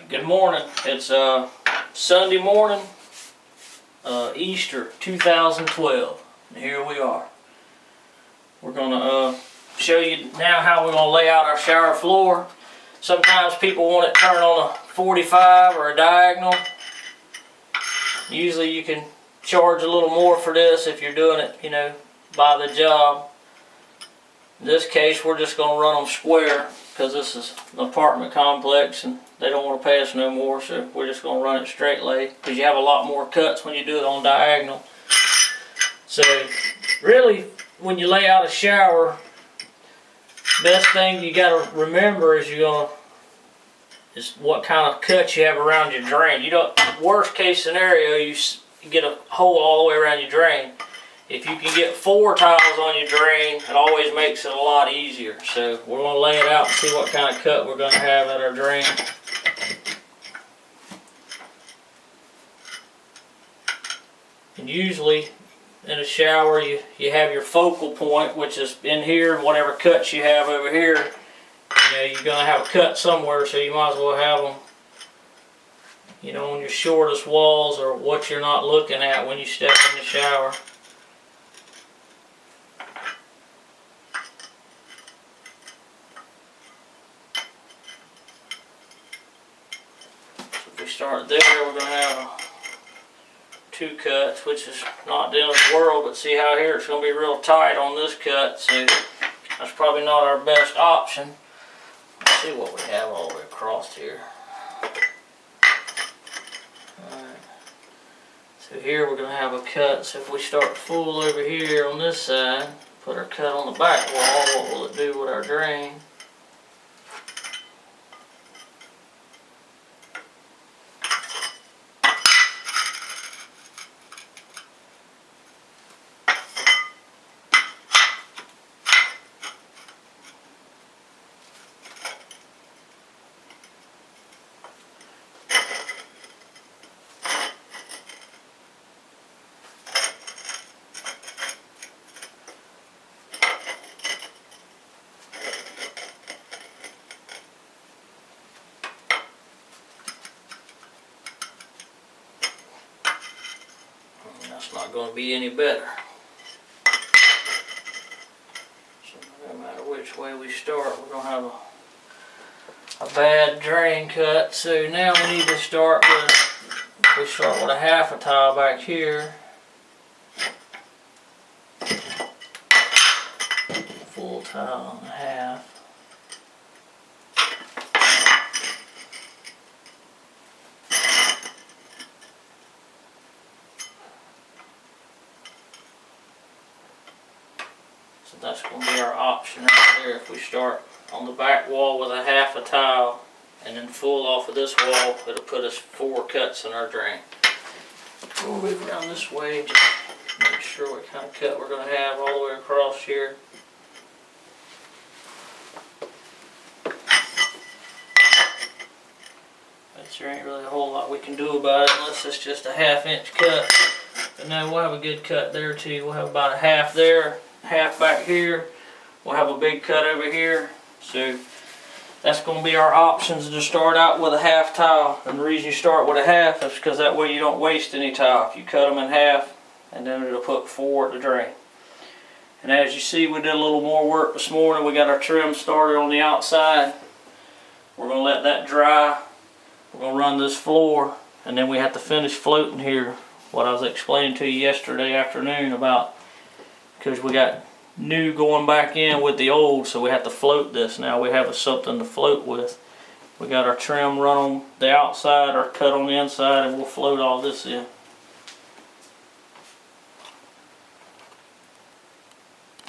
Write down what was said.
Good morning. It's Sunday morning, Easter 2012. And here we are. We're gonna show you now how we're gonna lay out our shower floor. Sometimes people want it turned on a 45 or a diagonal. Usually you can charge a little more for this if you're doing it, by the job. In this case, we're just gonna run them square because this is an apartment complex and they don't want to pay us no more, so we're just going to run it straight lay because you have a lot more cuts when you do it on diagonal. So really, when you lay out a shower, best thing you got to remember is is what kind of cuts you have around your drain. You don't, worst case scenario, you get a hole all the way around your drain. If you can get 4 tiles on your drain, it always makes it a lot easier. So we're going to lay it out and see what kind of cut we're going to have at our drain. And usually in a shower you have your focal point, which is in here, and whatever cuts you have over here, you're going to have a cut somewhere, so you might as well have them on your shortest walls or what you're not looking at when you step in the shower. So if we start there, we're going to have 2 cuts, which is not the end of the world, but see how here it's going to be real tight on this cut, so that's probably not our best option. Let's see what we have all the way across here. Alright, so here we're going to have a cut, so if we start full over here on this side, put our cut on the back wall, what will it do with our drain? That's not going to be any better. So no matter which way we start, we're going to have a bad drain cut. So now we need to start with, we start with a half a tile back here. Full tile and a half. So that's going to be our option right there. If we start on the back wall with a half a tile and then full off of this wall, it'll put us 4 cuts in our drain. We'll move around this way, just make sure what kind of cut we're going to have all the way across here. There ain't really a whole lot we can do about it unless it's just a 1/2 inch cut. But no, we'll have a good cut there too. We'll have about a half there, half back here. We'll have a big cut over here. So that's going to be our options to start out with a half tile. And the reason you start with a half is because that way you don't waste any tile. If you cut them in half, and then it'll put 4 at the drain. And as you see, we did a little more work this morning. We got our trim started on the outside. We're going to let that dry. We're going to run this floor, and then we have to finish floating here what I was explaining to you yesterday afternoon about, because we got new going back in with the old, so we have to float this. Now we have something to float with. We got our trim run on the outside, our cut on the inside, and we'll float all this in.